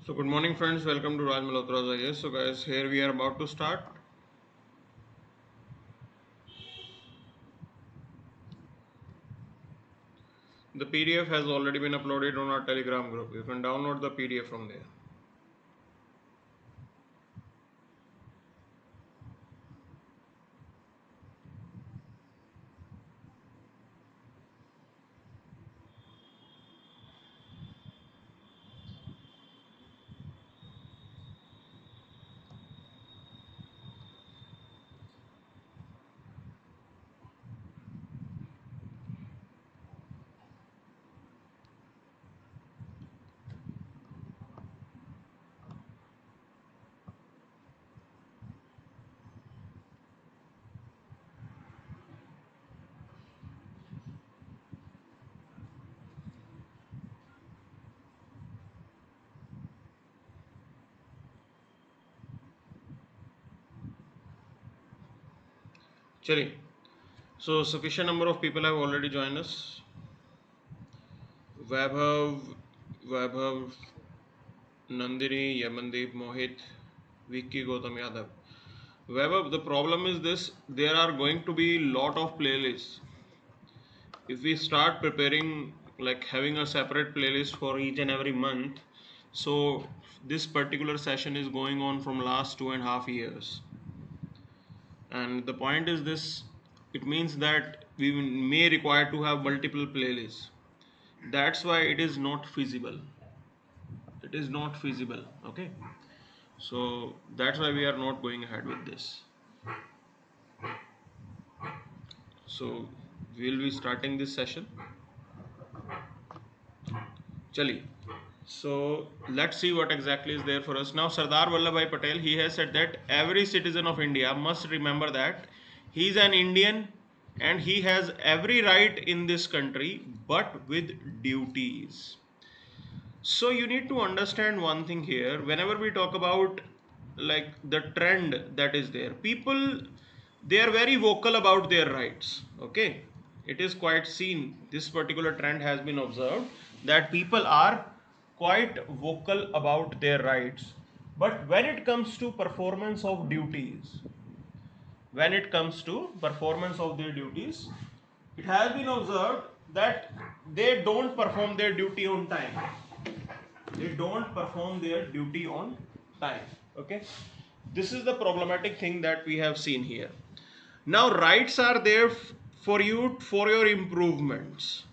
So good morning friends, welcome to Raj Malhotra IAS. So guys, here we are about to start. The PDF has already been uploaded on our Telegram group. You can download the PDF from there. Chali. So sufficient number of people have already joined us. Vaibhav, Nandini, Yamandeep, Mohit, Vicky, Gautam Yadav. Vaibhav, the problem is this, there are going to be lot of playlists. If we start preparing, like having a separate playlist for each and every month, so this particular session is going on from last 2.5 years, and the point is this, it means that we may require to have multiple playlists. That's why it is not feasible. It is not feasible. Okay, so that's why we are not going ahead with this. So we'll be starting this session. Chali. So let's see what exactly is there for us. Now Sardar Vallabhbhai Patel, he has said that every citizen of India must remember that he is an Indian and he has every right in this country but with duties. So you need to understand one thing here. Whenever we talk about like the trend that is there, people, they are very vocal about their rights. Okay, it is quite seen, this particular trend has been observed, that people are quite vocal about their rights, but when it comes to performance of duties, when it comes to performance of their duties, it has been observed that they don't perform their duty on time. They don't perform their duty on time. Okay, this is the problematic thing that we have seen here. Now rights are there for you, for your improvements,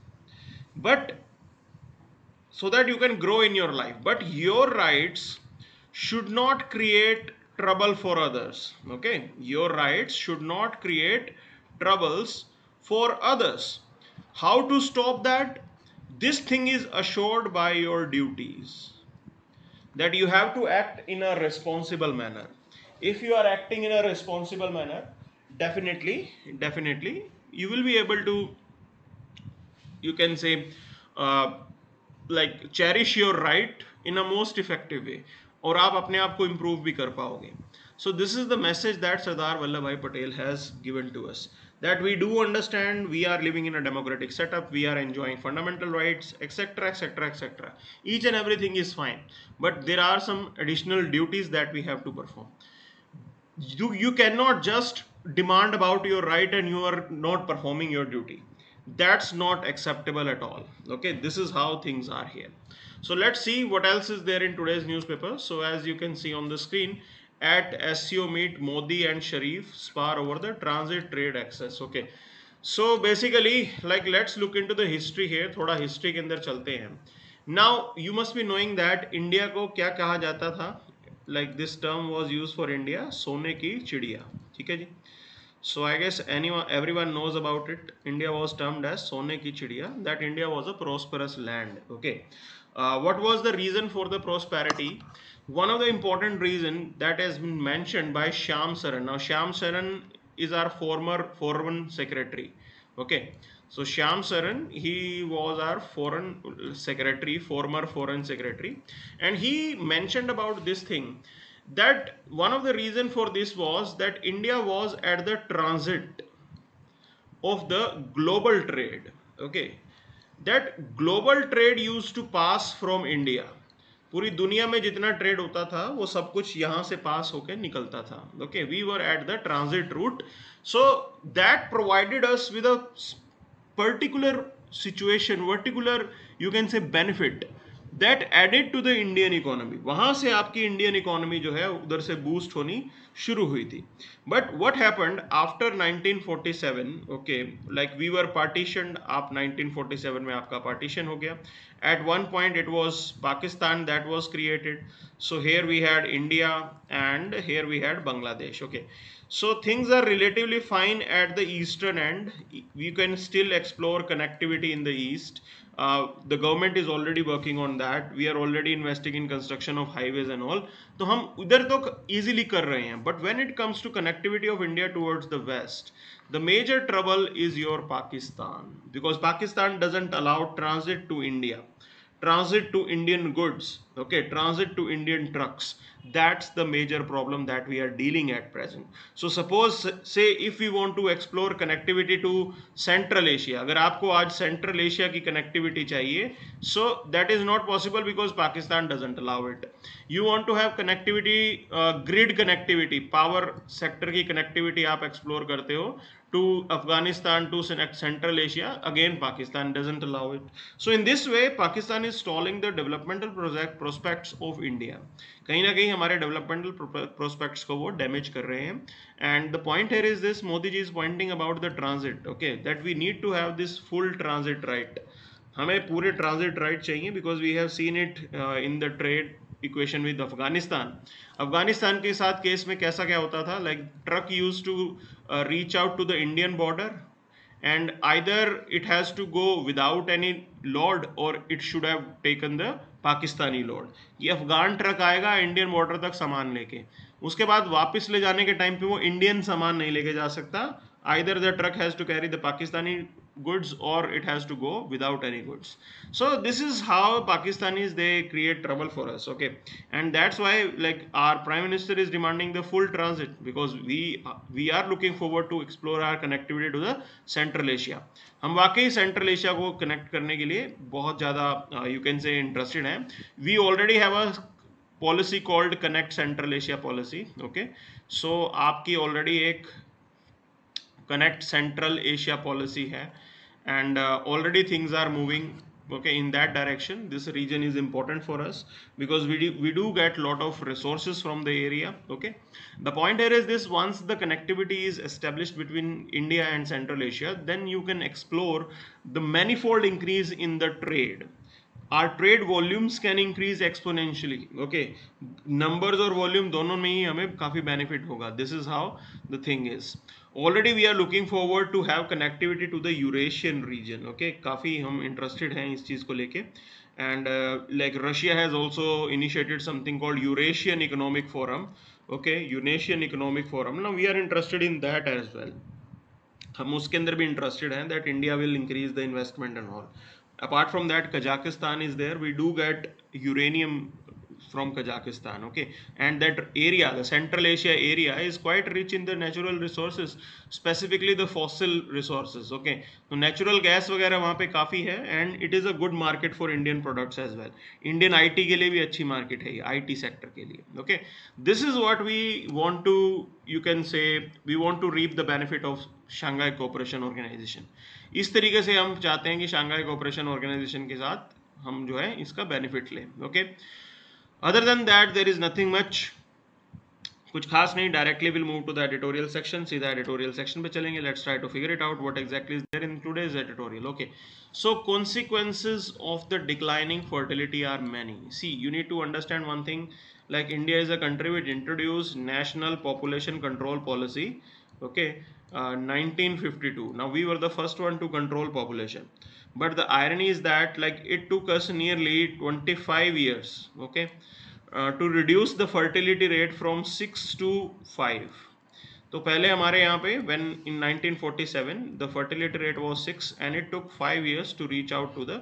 but so that you can grow in your life, but your rights should not create trouble for others. Okay, your rights should not create troubles for others. How to stop that? This thing is assured by your duties, that you have to act in a responsible manner. If you are acting in a responsible manner, definitely you will be able to, you can say, uh, like cherish your right in a most effective way, और आप अपने आप को improve भी कर पाओगे. So this is the message that Sardar Vallabhbhai Patel has given to us, that we do understand we are living in a democratic setup, we are enjoying fundamental rights, etc, etc, etc. Each and everything is fine, but there are some additional duties that we have to perform. You cannot just demand about your right and you are not performing your duty. That's not acceptable at all. Okay, this is how things are here. So let's see what else is there in today's newspaper. So as you can see on the screen, at SCO meet, Modi and Sharif spar over the transit trade access. Okay, so basically, like, let's look into the history here. थोड़ा history के अंदर चलते हैं. Now you must be knowing that India को क्या कहा जाता था? Like this term was used for India, सोने की चिड़िया. ठीक है जी. So I guess everyone knows about it. India was termed as Sone ki Chidiya, that India was a prosperous land. Okay. What was the reason for the prosperity? One of the important reason that has been mentioned by Shyam Saran. Now Shyam Saran is our former foreign secretary. Okay. So Shyam Saran, he was our foreign secretary, former foreign secretary, and he mentioned about this thing, that one of the reason for this was that India was at the transit of the global trade. Okay, that global trade used to pass from India. पूरी दुनिया में जितना trade होता था वो सब कुछ यहाँ से पास होके निकलता था. Okay, we were at the transit route, so that provided us with a particular situation, particular you can say benefit that added to the Indian economy. वहां से आपकी इंडियन इकोनॉमी जो है उधर से बूस्ट होनी शुरू हुई थी. But what happened after 1947, okay, like we were partitioned. आप 1947 में आपका पार्टीशन हो गया. At one point it was Pakistan that was created. So here we had India and here we had Bangladesh. Okay, so things are relatively fine at the eastern end. We can still explore connectivity in the east. The government is already working on that. We are already investing in construction of highways and all. तो हम उधर तो easily कर रहे हैं. But when it comes to connectivity of India towards the west, the major trouble is your Pakistan, because Pakistan doesn't allow transit to India, transit to Indian goods, okay, transit to Indian trucks. That's the major problem that we are dealing at present. So suppose, say if we want to explore connectivity to Central Asia, अगर आपको आज Central Asia की connectivity चाहिए, so that is not possible because Pakistan doesn't allow it. You want to have connectivity, grid connectivity, power sector की connectivity आप explore करते हो to Afghanistan, to Central Asia, again Pakistan doesn't allow it. So in this way Pakistan is stalling the developmental prospects of India. कहीं ना कहीं हमारे developmental prospects को वो damage कर रहे हैं. And the point here is this, Modi ji is pointing about the transit, okay, that we need to have this full transit right. हमें पूरे ट्रांजिट राइट चाहिए, because we have seen it in the trade equation with Afghanistan. Afghanistan के साथ case में कैसा क्या होता था, like truck use to reach out to the Indian border and either it has to go without any load or it should have taken the Pakistani load. ये Afghan truck आएगा Indian border तक सामान लेके, उसके बाद वापस ले जाने के टाइम पे वो इंडियन सामान नहीं लेके जा सकता. either the truck has to carry the Pakistani goods or it has to go without any goods. So this is how Pakistanis, they create trouble for us, okay. And that's why like our prime minister is demanding the full transit, because we are looking forward to explore our connectivity to the Central Asia. हम वाकई central Asia को connect करने के लिए बहुत ज़्यादा you can say interested हैं. We already have a policy called connect central Asia policy, okay. So आपकी ऑलरेडी एक connect central Asia policy hai, and already things are moving, okay, in that direction. This region is important for us because we do get lot of resources from the area, okay. The point here is this, once the connectivity is established between India and Central Asia, then you can explore the manifold increase in the trade. Our trade volumes can increase exponentially, okay. Numbers और volume दोनों में ही हमें काफ़ी benefit होगा. This is how the thing is. Already we are looking forward to have connectivity to the Eurasian region, okay. काफ़ी हम interested हैं इस चीज़ को लेके. And like Russia has also initiated something called Eurasian Economic Forum, okay, Eurasian Economic Forum. Now we are interested in that as well. हम उसके अंदर भी interested हैं that India will increase the investment and all. Apart from that, Kazakhstan is there. We do get uranium from Kazakhstan, okay. And that area, the Central Asia area, is quite rich in the natural resources, specifically the fossil resources, okay. तो natural gas वगैरह वहाँ पे काफ़ी है, and it is a good market for Indian products as well. Indian IT के लिए भी अच्छी market है ये, IT sector के लिए, okay. This is what we want to, you can say, we want to reap the benefit of Shanghai Cooperation Organization. इस तरीके से हम चाहते हैं कि Shanghai Cooperation Organization के साथ हम जो है इसका benefit लें, okay. Other than that, there is nothing much. कुछ खास नहीं. Directly we'll move to the editorial section. सीधा editorial section पे चलेंगे. Let's try to figure it out what exactly is there in today's editorial. Okay. So consequences of the declining fertility are many. See, you need to understand one thing. Like India is a country which introduced National Population Control Policy. Okay. 1952. Now we were the first one to control population. But the irony is that like it took us nearly 25 years, okay, to reduce the fertility rate from 6 to 5. तो पहले हमारे यहाँ पे when in 1947 the fertility rate was 6 and it took 5 years to reach out to the,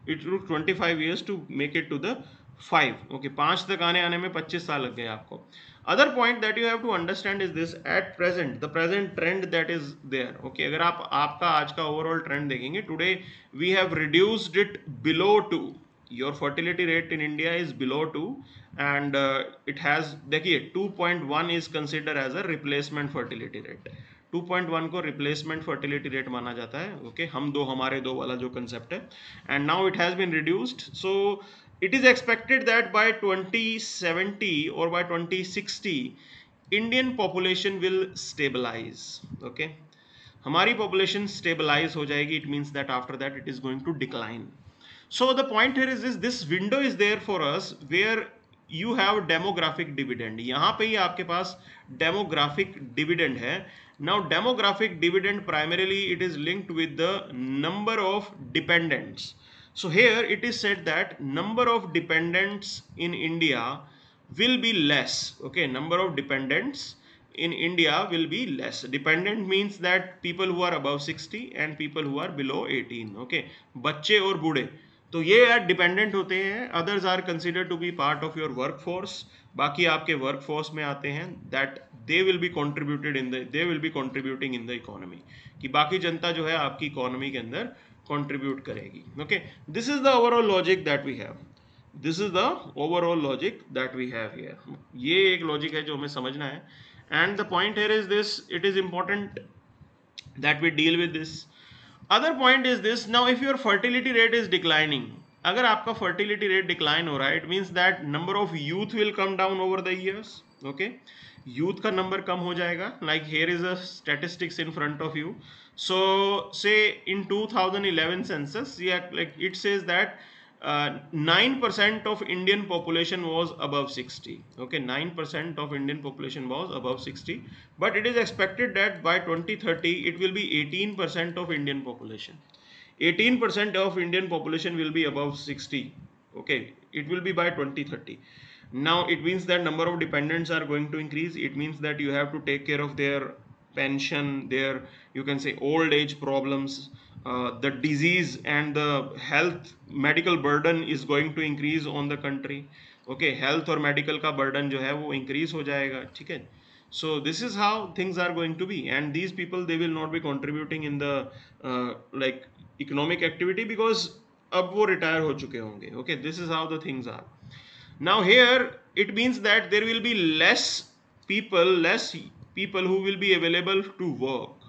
it took 25 years to make it to the 5, okay. 5 तक आने में 25 साल लग गए आपको. Other point that you have to understand is this, at present the present trend that is there, okay. अगर आपका आज का overall trend देखेंगे, today we have reduced it below 2, your fertility rate in India is below 2 and it has, देखिए 2.1 is consider as a replacement fertility rate. 2.1 को replacement fertility rate माना जाता है। ओके, हम दो हमारे दो वाला जो कंसेप्ट है, and now it has been reduced. So it is expected that by 2070 और by 2060 Indian population will stabilise. Okay, हमारी पॉपुलेशन स्टेबलाइज हो जाएगी। It means that after that it is going to decline. So the point here is this window is there for us where you have demographic dividend। यहाँ पे ही आपके पास demographic dividend है। Now demographic dividend primarily it is linked with the number of dependents। So here it is said that number of dependents in India will be less। Okay, number of dependents in India will be less। Dependent means that people who are above 60 and people who are below 18। Okay, बच्चे और बूढ़े, तो ये यार dependent होते हैं। Others are consider to be part of your work force. बाकी आपके वर्क फोर्स में आते हैं, that they will be contributed in the, they will be contributing in the economy, कि बाकी जनता जो है आपकी इकोनॉमी के अंदर कॉन्ट्रीब्यूट करेगी। Okay, this is the overall logic that we have. This is the overall logic that we have here. ये एक लॉजिक है जो हमें समझना है। And the point here is this, it is important that we deal with this। Other point is this, now if your fertility rate is declining, अगर आपका fertility rate decline हो रहा है, it means that number of youth will come down over the years। okay, youth का number कम हो जाएगा। like here is a statistics in front of you। so say in 2011 census, yeah, like it says that 9% of Indian population was above 60। okay, 9% of Indian population was above 60, but it is expected that by 2030 it will be 18% of Indian population। 18% of Indian population will be above 60। okay, it will be by 2030। now it means that number of dependents are going to increase। it means that you have to take care of their pension, their, you can say, old age problems, the disease and the health medical burden is going to increase on the country। okay, health और medical का burden जो है वो increase हो जाएगा। ठीक है, so this is how things are going to be, and these people, they will not be contributing in the like economic activity because अब वो retire हो चुके होंगे। okay, this is how the things are। now here it means that there will be less people who will be available to work।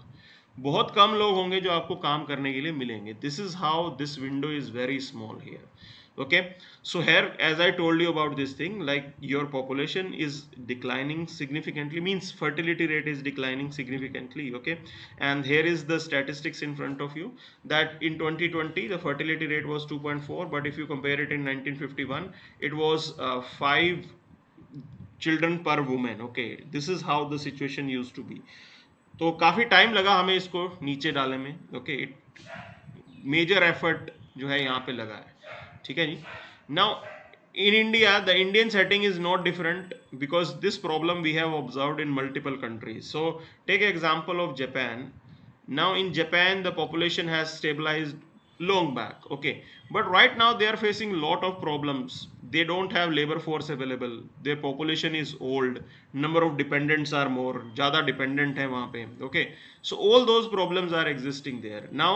बहुत कम लोग होंगे जो आपको काम करने के लिए मिलेंगे। This is how this window is very small here. okay, so here as I told you about this thing, like your population is declining significantly, means fertility rate is declining significantly। okay, and here is the statistics in front of you that in 2020 the fertility rate was 2.4, but if you compare it in 1951 it was 5 children per woman। okay, this is how the situation used to be। तो काफ़ी time लगा हमें इसको नीचे डालने में। Okay, major effort जो है यहाँ पे लगा है। ठीक है जी। Now in India the Indian setting is not different because this problem we have observed in multiple countries. So take example of Japan. now in Japan the population has stabilized long back। okay, but right now they are facing lot of problems। they don't have labor force available, their population is old, number of dependents are more, ज़्यादा dependent है वहाँ पे। okay, so all those problems are existing there। now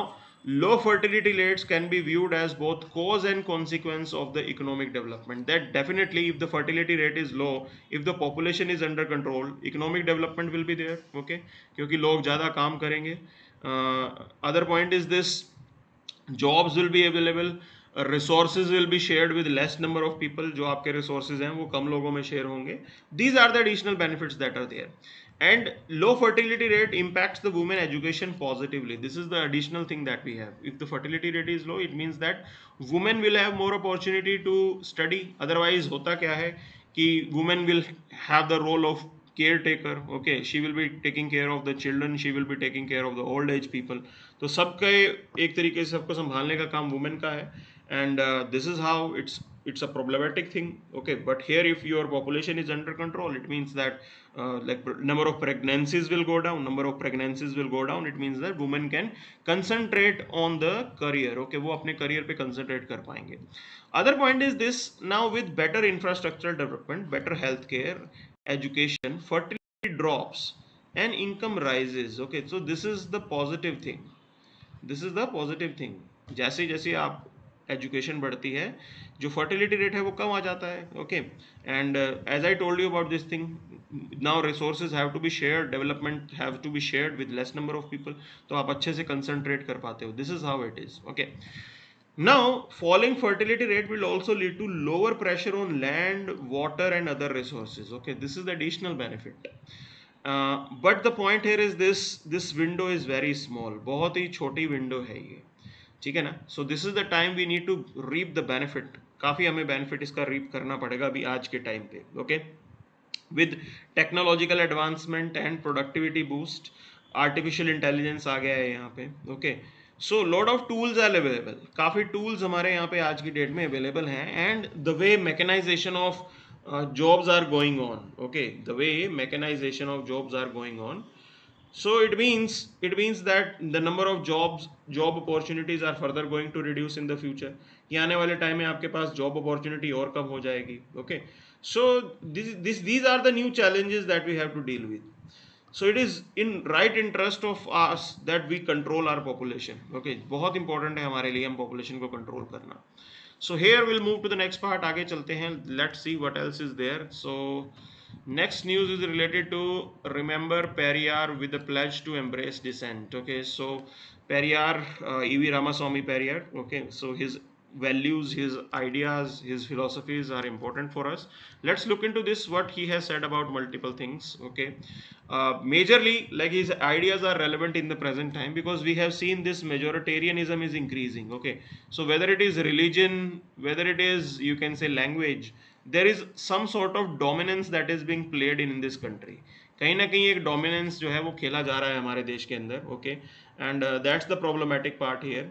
low fertility rates can be viewed as both cause and consequence of the economic development। that definitely if the fertility rate is low, if the population is under control, economic development will be there। okay, क्योंकि लोग ज़्यादा काम करेंगे। other point is this, jobs will be available, resources will be shared with less number of people। जो आपके resources हैं वो कम लोगों में share होंगे। these are the additional benefits that are there। and low fertility rate impacts the women education positively। this is the additional thing that we have। if the fertility rate is low, it means that women will have more opportunity to study। otherwise होता क्या है कि women will have the role of caretaker। okay, she will be taking care of the children, she will be taking care of the old age people। तो सबके एक तरीके से सबको संभालने का काम वुमेन का है। and this is how it's a problematic thing। okay, but here if your population is under control, it means that like number of pregnancies will go down, it means that women can concentrate on the career। okay, वो अपने career पे concentrate कर पाएंगे। other point is this, now with better infrastructural development, better healthcare, education, fertility drops and income rises। okay, so this is the positive thing। जैसे जैसे आप education बढ़ती है, जो फर्टिलिटी रेट है वो कम आ जाता है. Okay, and as I told you about this thing, now resources have to be shared, development have to be shared with less number of people, तो आप अच्छे से कंसंट्रेट कर पाते हो. This is how it is. Okay, now falling fertility rate will also lead to lower pressure on land, water and other resources. Okay, this is the additional benefit. But the point here is this window is very small, बहुत ही छोटी window है ये, ठीक है ना. So this is the time we need to reap the benefit. काफ़ी हमें benefit इसका रीप करना पड़ेगा अभी आज के टाइम पे. Okay, with technological advancement and productivity boost, artificial intelligence आ गया है यहाँ पे. Okay, so lot of tools are available, काफ़ी टूल्स हमारे यहाँ पे आज की डेट में अवेलेबल हैं. And the way mechanisation of jobs are going on. Okay, the way mechanization of jobs are going on, so it means that the number of job opportunities are further going to reduce in the future. कि आने वाले time में आपके पास job opportunity और कम हो जाएगी. Okay, so these are the new challenges that we have to deal with. So it is in right interest of us that we control our population. Okay, बहुत important है हमारे लिए हम population को control करना. So here we'll move to the next part. आगे चलते हैं. Let's see what else is there. So next news is related to remember Periyar with the pledge to embrace dissent. Okay, so Periyar, E.V. Ramaswamy Periyar. Okay, so his values, his ideas, his philosophies are important for us. Let's look into this, what he has said about multiple things. Okay, majorly like his ideas are relevant in the present time because we have seen this majoritarianism is increasing. Okay, so whether it is religion, whether it is, you can say, language, there is some sort of dominance that is being played in this country. कहीं ना कहीं एक dominance जो है वो खेला जा रहा है हमारे देश के अंदर. Okay, and that's the problematic part here.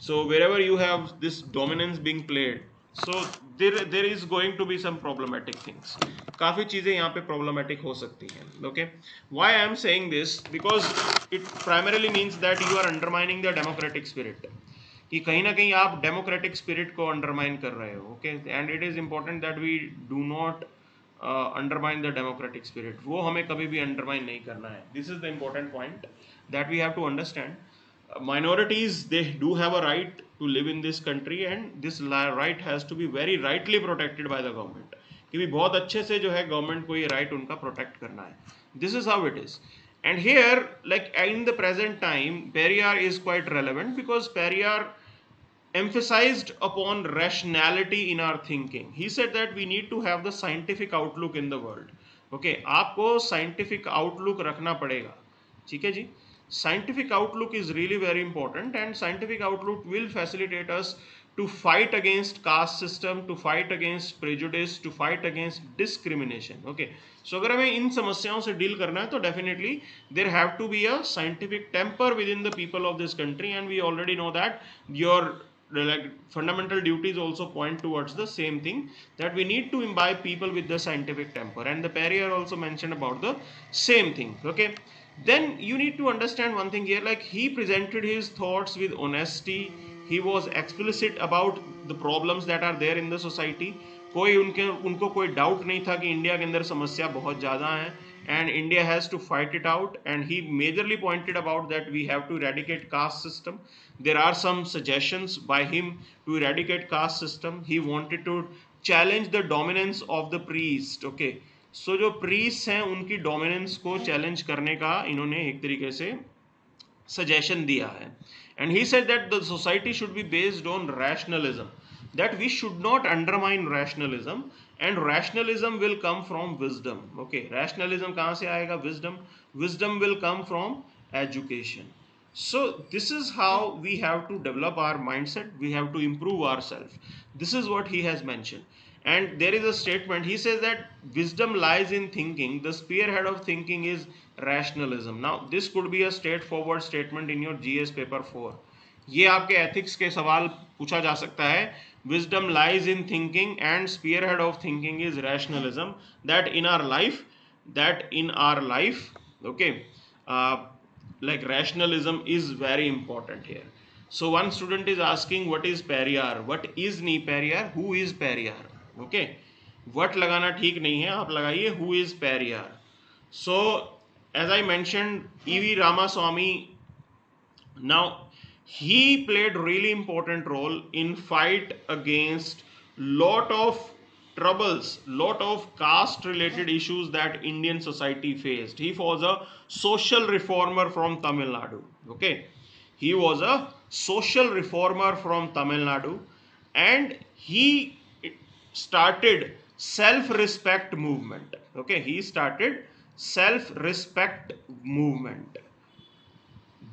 So wherever you have this dominance being played, so there is going to be some problematic things. काफ़ी चीज़ें यहाँ पे problematic हो सकती हैं. Okay, why I am saying this, because it primarily means that you are undermining the democratic spirit. कि कहीं ना कहीं आप democratic spirit को undermine कर रहे हो. Okay, and it is important that we do not undermine the democratic spirit. वो हमें कभी भी undermine नहीं करना है. This is the important point that we have to understand. Minorities, they do have a right to live in this country and this right has to be very rightly protected by the government. कि भी बहुत अच्छे से जो है government को ये right उनका प्रोटेक्ट करना है. This is how it is. And here, like in the present time, Periyar is quite relevant because Periyar emphasized upon rationality in our thinking. He said that we need to have the scientific outlook in the world. Okay, आपको scientific outlook रखना पड़ेगा. ठीक है जी. Scientific outlook is really very important and scientific outlook will facilitate us to fight against caste system, to fight against prejudice, to fight against discrimination. Okay, so अगर हमें इन समस्याओं से deal करना है तो definitely there have to be a scientific temper within the people of this country, and we already know that your like fundamental duties also point towards the same thing, that we need to imbibe people with the scientific temper, and the Periyar also mentioned about the same thing. Okay, then you need to understand one thing here, like he presented his thoughts with honesty. He was explicit about the problems that are there in the society. कोई उनको कोई doubt नहीं था कि India के अंदर समस्या बहुत ज़्यादा है and India has to fight it out, and he majorly pointed about that we have to eradicate caste system. There are some suggestions by him to eradicate caste system. He wanted to challenge the dominance of the priest. Okay, so जो priest हैं उनकी dominance को challenge करने का इन्होंने एक तरीके से सजेशन दिया है. And he said that the society should be based on rationalism, that we should not undermine rationalism, and rationalism will come from wisdom. Okay, rationalism कहाँ से आएगा? Wisdom. Wisdom will come from education. So this is how we have to develop our mindset. We have to improve ourselves. This is what he has mentioned. And there is a statement. He says that wisdom lies in thinking. The spearhead of thinking is rationalism. Now this could be a straightforward statement in your GS paper 4. ये आपके ethics के सवाल पूछा जा सकता है. Wisdom lies in thinking and spearhead of thinking is rationalism. That in our life, okay, like rationalism is very important here. So one student is asking, what is Periyar? What is नहीं Periyar? Who is Periyar? Okay, what लगाना ठीक नहीं है, आप लगाइए who is Periyar. So as I mentioned, E.V. Ramaswamy, now he played really important role in fight against lot of troubles, lot of caste related issues that Indian society faced. He was a social reformer from Tamil Nadu. Okay, he was a social reformer from Tamil Nadu, and he started self respect movement. Okay, he started self respect movement.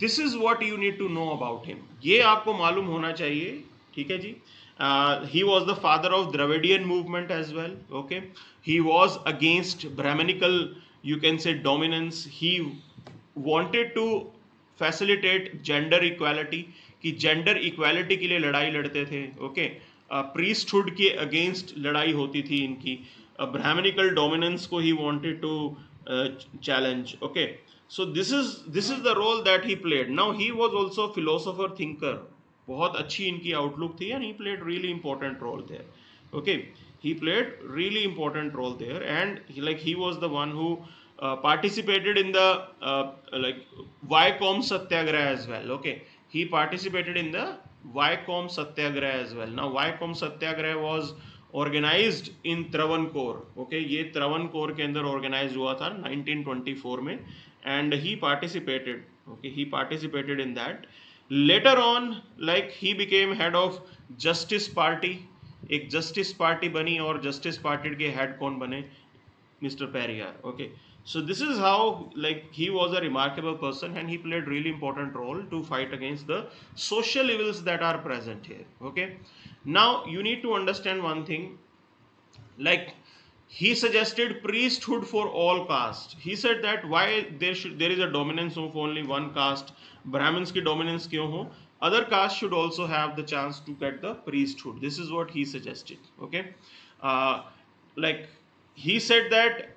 This is what you need to know about him, ये आपको मालूम होना चाहिए. ठीक है जी. He was the father of Dravidian movement as well. Okay, he was against Brahminical, you can say, dominance. He wanted to facilitate gender equality, कि gender equality के लिए लड़ाई लड़ते थे. ओके, प्रीस्टहुड के अगेंस्ट लड़ाई होती थी इनकी. ब्राह्मणिकल डोमिनेंस को he wanted to challenge. Okay, so this is the role that he played. Now he was also a philosopher thinker. बहुत अच्छी इनकी आउटलुक थी, and he played really important role there. Okay, he played really important role there, and he was the one who participated in the like Vycom Satyagraha as well. Okay, he participated in the Vycom Satyagraha as well. Now Vycom Satyagraha was organised in Travancore. Okay, ये त्रावणकोर के अंदर organise हुआ था 1924 में, and he participated. Okay, he participated in that. Later on he became head of Justice Party. एक Justice Party बनी, और Justice Party के हेड कौन बने? Mister Periyar. Okay, so this is how he was a remarkable person, and he played really important role to fight against the social evils that are present here. Okay, now you need to understand one thing. He suggested priesthood for all caste. He said that why there is a dominance of only one caste, Brahmins ki dominance kyun ho, other castes should also have the chance to get the priesthood. This is what he suggested. Okay, he said that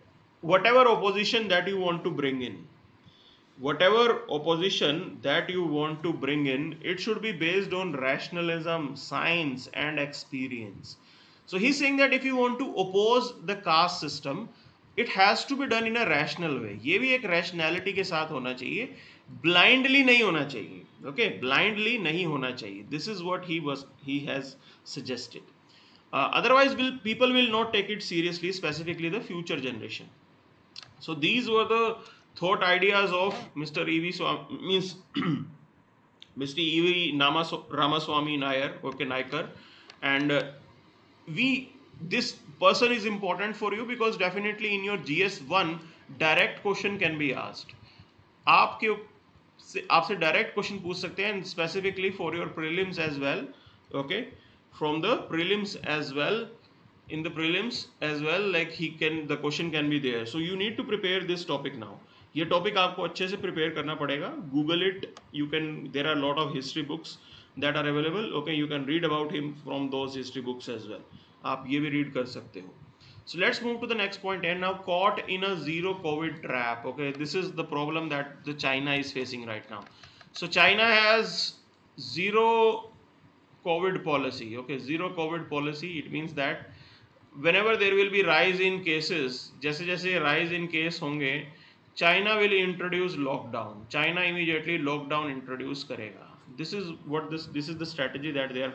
whatever opposition that you want to bring in, it should be based on rationalism, science, and experience. So he's saying that if you want to oppose the caste system, it has to be done in a rational way. ये भी एक rationality के साथ होना चाहिए, blindly नहीं होना चाहिए. Okay, blindly नहीं होना चाहिए. This is what he has suggested. Otherwise, people will not take it seriously, specifically the future generation. So these were the thought ideas of Mr. E.V. means Mr. E.V. Ramaswamy Nair, okay, Naikar, and this person is important for you because definitely in your GS1 direct question can be asked. आपसे direct question पूछ सकते हैं, and specifically for your prelims as well. Okay, from the prelims as well. In the prelims as well, the question can be there. So you need to prepare this topic now. ये topic आपको अच्छे से prepare करना पड़ेगा. Google it. There are a lot of history books that are available. Okay, you can read about him from those history books as well. आप ये भी read कर सकते हो. So let's move to the next point. And now, caught in a zero COVID trap. Okay, this is the problem that the China is facing right now. So China has zero COVID policy. Okay, zero COVID policy. It means that whenever there will be rise in cases, जैसे जैसे rise in case होंगे, China will introduce lockdown. China immediately lockdown introduce करेगा. This is the strategy that they are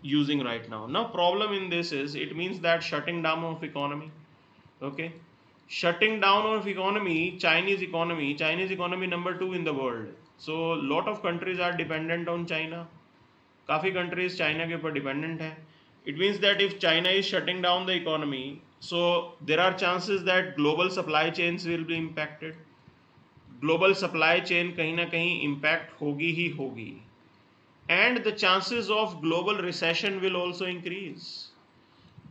using right now. Now problem in this is, it means that shutting down of economy. Okay, shutting down of economy, Chinese economy number 2 in the world. So lot of countries are dependent on China. काफ़ी countries China के ऊपर dependent है. It means that if China is shutting down the economy, so there are chances that global supply chains will be impacted. Global supply chain कहीं ना कहीं impact होगी ही होगी. And the chances of global recession will also increase.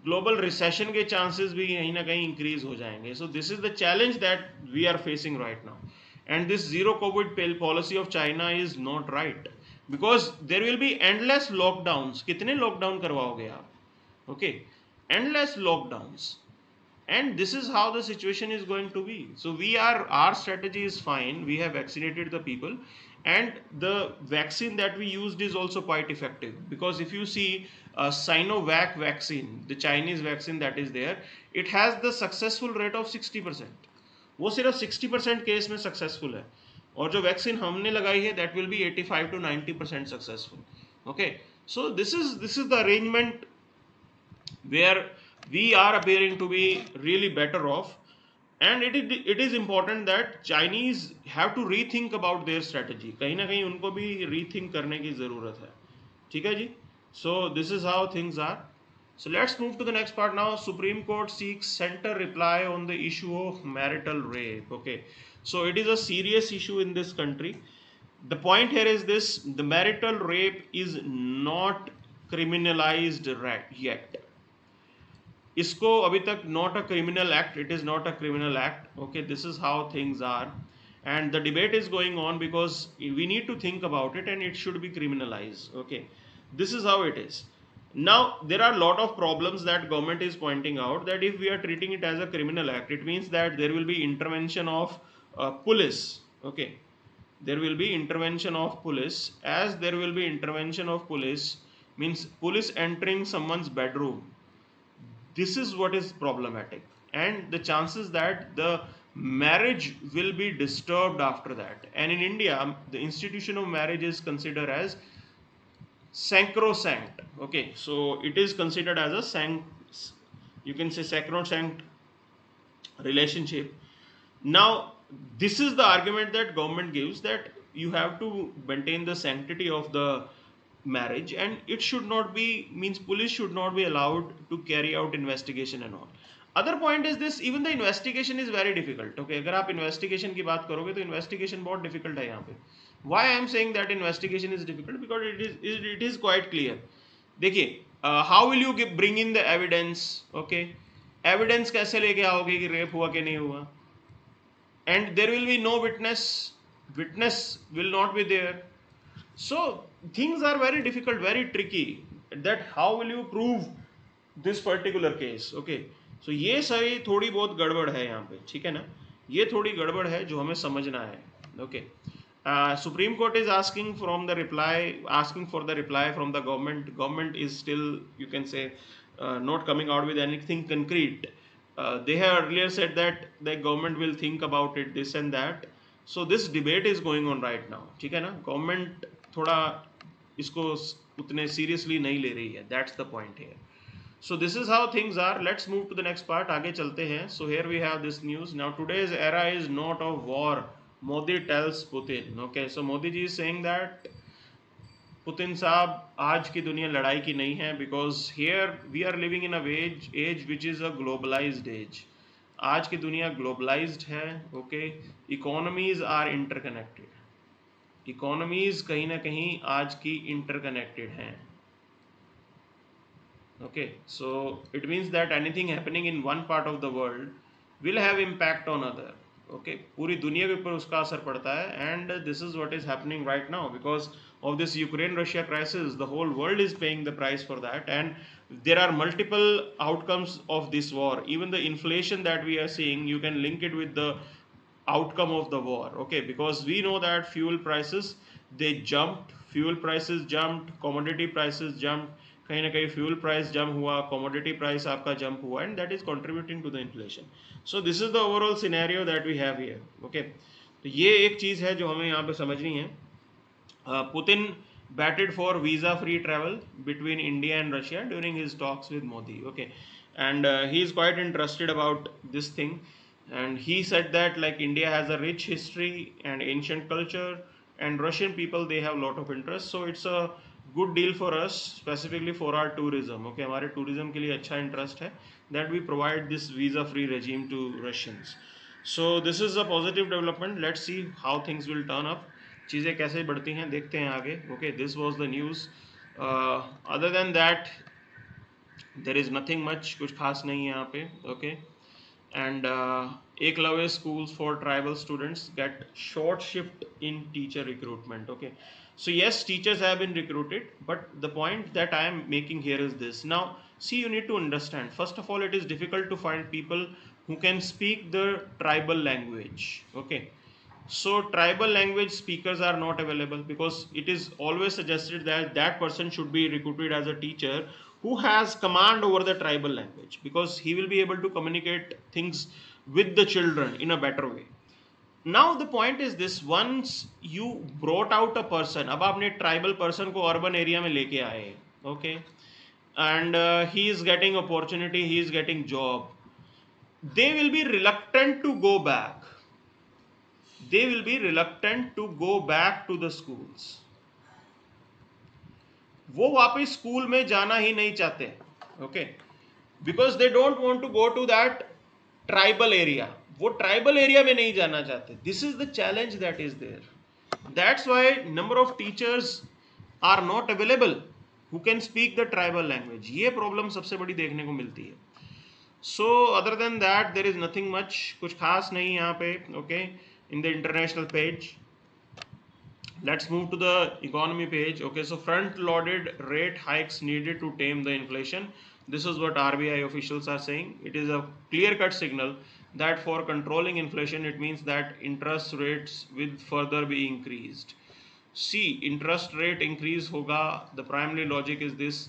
Global recession के chances भी कहीं ना कहीं increase हो जाएंगे. So this is the challenge that we are facing right now. And this zero COVID policy of China is not right. Because there will be endless lockdowns. कितने lockdown करवाओगे आप? Okay, endless lockdowns, and this is how the situation is going to be. So our strategy is fine. We have vaccinated the people, and the vaccine that we used is also quite effective. Because if you see Sinovac vaccine, the Chinese vaccine that is there, it has the successful rate of 60%. वो सिर्फ 60% case में successful है. और जो vaccine हमने लगाई है that will be 85 to 90% successful. Okay, so this is the arrangement where we are appearing to be really better off, and it is important that Chinese have to rethink about their strategy, कहीं ना कहीं उनको भी rethink करने की ज़रूरत है, ठीक है जी। So this is how things are. So let's move to the next part now. Supreme Court seeks center reply on the issue of marital rape. Okay, so it is a serious issue in this country. The point here is this: the marital rape is not criminalized yet. इसको अभी तक not a criminal act, it is not a criminal act. Okay, this is how things are, and the debate is going on because we need to think about it and it should be criminalized. Okay, this is how it is. Now there are a lot of problems that government is pointing out, that if we are treating it as a criminal act, it means that there will be intervention of police. Okay, there will be intervention of police. As there will be intervention of police means police entering someone's bedroom, this is what is problematic, and the chances that the marriage will be disturbed after that. And in India, the institution of marriage is considered as sacrosanct. Okay, so it is considered as a you can say sacrosanct relationship. Now this is the argument that government gives, that you have to maintain the sanctity of the marriage, and it should not be, means police should not be allowed to carry out investigation and all. Other point is this: even the investigation is very difficult. Okay, अगर आप investigation की बात करोगे तो investigation बहुत difficult है यहाँ पे. Why I am saying that investigation is difficult? Because it is quite clear. देखिए, how will you bring in the evidence? Okay, evidence कैसे लेके आओगे कि रेप हुआ कि नहीं हुआ? And there will be no witness will not be there. So things are very difficult, very tricky, that how will you prove this particular case. Okay, so ये सारी थोड़ी बहुत गड़बड़ है यहाँ पे, ठीक है ना, ये थोड़ी गड़बड़ है जो हमें समझना है. Okay, Supreme Court is asking for the reply from the government is still, you can say, not coming out with anything concrete. They have earlier said that the government will think about it, this and that. So this debate is going on right now, ठीक है ना. Government थोड़ा इसको उतने seriously नहीं ले रही है, that's the point here. So this is how things are. Let's move to the next part. आगे चलते हैं. So here we have this news. Now today's era is not of war, Modi tells Putin. Okay, so Modi ji is saying that Putin साहब, आज की दुनिया लड़ाई की नहीं है, because here we are living in a age which is a globalised age. आज की दुनिया ग्लोबलाइज्ड है. Okay, economies are interconnected. Economies कहीं ना कहीं आज की इंटरकनेक्टेड हैं. Okay, so it means that anything happening in one part of the world will have impact on other. Okay, पूरी दुनिया के ऊपर उसका असर पड़ता है, and this is what is happening right now because of this Ukraine Russia crisis. The whole world is paying the price for that, and there are multiple outcomes of this war. Even the inflation that we are seeing, you can link it with the outcome of the war. Okay, because we know that fuel prices, they jumped, commodity prices jumped. कहीं ना कहीं fuel price jump हुआ, commodity price आपका jump हुआ, and that is contributing to the inflation. So this is the overall scenario that we have here. Okay, तो ये एक चीज़ है जो हमें यहाँ पे समझनी है. Putin batted for visa-free travel between India and Russia during his talks with Modi. Okay, and he is quite interested about this thing, and he said that like India has a rich history and ancient culture, and Russian people, they have a lot of interest, so it's a good deal for us, specifically for our tourism. Okay, हमारे tourism के लिए अच्छा interest है that we provide this visa-free regime to Russians. So this is a positive development. Let's see how things will turn up. चीज़ें कैसे बढ़ती हैं देखते हैं आगे. Okay, this was the news. Other than that there is nothing much, कुछ खास नहीं है यहाँ पे. Okay, and Eklavya schools for tribal students get short shift in teacher recruitment. Okay, so yes, teachers have been recruited, but the point that I am making here is this. Now see, you need to understand, first of all, it is difficult to find people who can speak the tribal language. Okay, so tribal language speakers are not available, because it is always suggested that that person should be recruited as a teacher who has command over the tribal language, because he will be able to communicate things with the children in a better way. Now the point is this, once you brought out a person, अब आपने tribal person को urban area में लेके आए, okay, and he is getting opportunity, he is getting job, they will be reluctant to go back, they will be reluctant to go back to the schools, वो वापस school में जाना ही नहीं चाहते, okay, because they don't want to go to that tribal area, वो tribal area में नहीं जाना चाहते. This is the challenge that is there. That's why number of teachers are not available who can speak the tribal language. ये problem सबसे बड़ी देखने को मिलती है. So other than that there is nothing much, कुछ खास नहीं यहाँ पे, okay, in the international page. Let's move to the economy page. Okay, so front loaded rate hikes needed to tame the inflation. This is what RBI officials are saying. It is a clear cut signal that for controlling inflation, it means that interest rates will further be increased. See, interest rate increase hoga. The primary logic is this: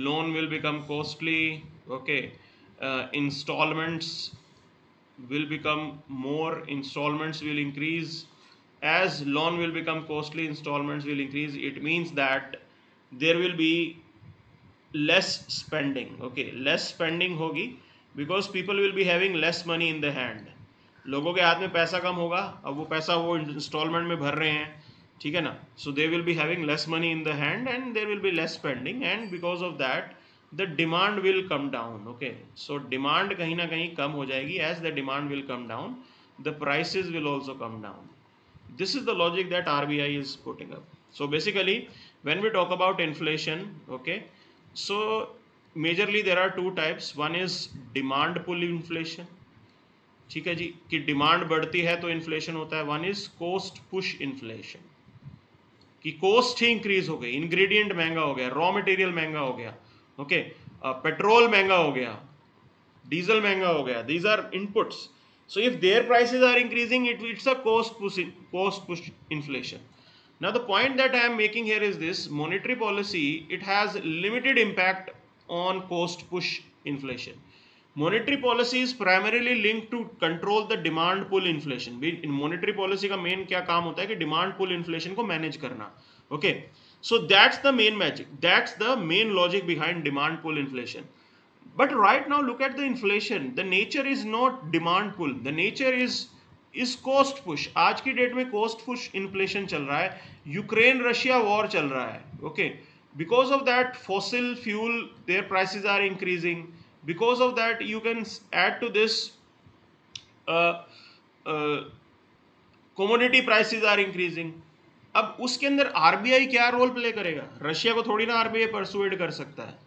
loan will become costly. Okay, installments will become more, installments will increase. As loan will become costly, installments will increase. It means that there will be less spending. Okay, less spending होगी because people will be having less money in the hand. लोगों के हाथ में पैसा कम होगा, अब वो पैसा वो इंस्टॉलमेंट में भर रहे हैं, ठीक है ना. So they will be having less money in the hand and there will be less spending, and because of that the demand will come down. Okay, so demand कहीं ना कहीं कम हो जाएगी. As the demand will come down, the prices will also come down. This is the logic that RBI is putting up. So basically, when we talk about inflation, okay, so majorly there are two types. One is demand pull inflation, ठीक है जी, कि demand बढ़ती है तो inflation होता है. One is cost push inflation, कि cost ही इंक्रीज हो गई, इंग्रेडिएंट महंगा हो गया, रॉ मटेरियल महंगा हो गया, ओके, पेट्रोल महंगा हो गया, डीजल महंगा हो गया. These are inputs. So if their prices are increasing, it's a cost push inflation. Now the point that I am making here is this: monetary policy, it has limited impact on cost push inflation. Monetary policy is primarily linked to control the demand pull inflation. In monetary policy का main क्या काम होता है कि demand pull inflation को manage करना. Okay, so that's the main magic, that's the main logic behind demand pull inflation. But right now look at the inflation. The nature is not demand pull, the nature is cost push. आज की date में cost push inflation चल रहा है. Ukraine Russia war चल रहा है. Okay, because of that fossil fuel, their prices are increasing. Because of that you can add to this uh, uh, commodity prices are increasing. अब उसके अंदर आरबीआई क्या रोल प्ले करेगा? रशिया को थोड़ी ना आरबीआई परसुएड कर सकता है.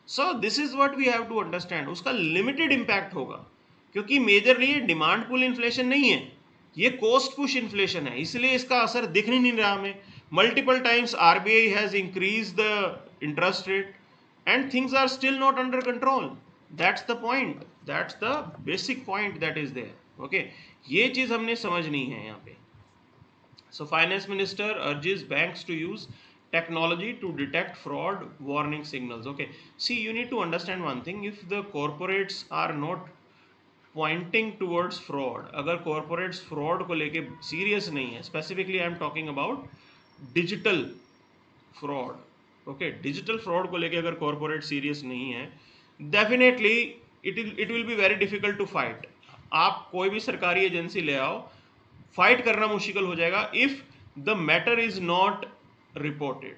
So this is what we have to understand. उसका लिमिटेड इम्पैक्ट होगा, क्योंकि मेजरली ये डिमांड पुल इन्फ्लेशन नहीं है, ये कॉस्ट पुश इन्फ्लेशन है, इसलिए इसका असर दिख नहीं रहा हमें. Multiple times RBI has increase the interest rate and things are still not under control. That's the point, that's the basic point that is there. Okay, ये चीज हमने समझनी है यहाँ पे. So finance minister urges banks to use technology to detect fraud warning signals. Okay, see, you need to understand one thing: if the corporates are not pointing towards fraud, अगर corporates fraud को लेके serious नहीं है, specifically I am talking about digital fraud. Okay, digital fraud को लेके अगर corporate serious नहीं है, definitely it will be very difficult to fight. आप कोई भी सरकारी एजेंसी ले आओ, फाइट करना मुश्किल हो जाएगा if the matter is not reported,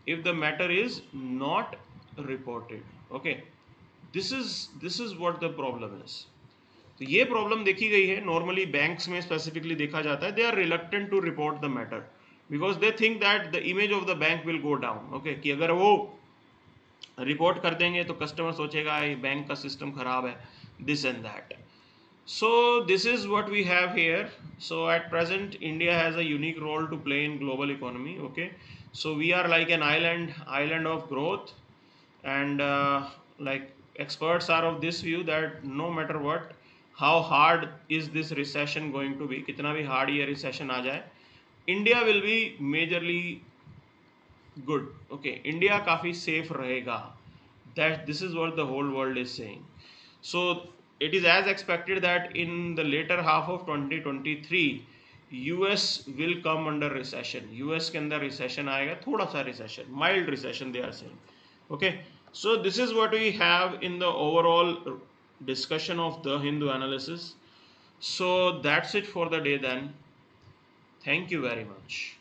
if the matter is not reported. Okay, this is what the problem is. तो ये प्रॉब्लम देखी गई है. नॉर्मली बैंक्स में स्पेसिफिकली देखा जाता है, they are reluctant to report the matter because they think that the image of the bank will go down. Okay, कि अगर वो रिपोर्ट कर देंगे तो कस्टमर सोचेगा बैंक का सिस्टम खराब है, this and that. So this is what we have here. So at present India has a unique role to play in global economy. Okay, so we are like an island of growth, and like experts are of this view that no matter what, how hard is this recession going to be, कितना भी hard ये recession आ जाए, India will be majorly good. Okay, India काफ़ी safe रहेगा. That this is what the whole world is saying. So it is as expected that in the later half of 2023 US will come under recession. US के अंदर recession आएगा, थोड़ा सा recession, mild recession they are saying. Okay, so this is what we have in the overall discussion of the Hindu analysis. So that's it for the day then. Thank you very much.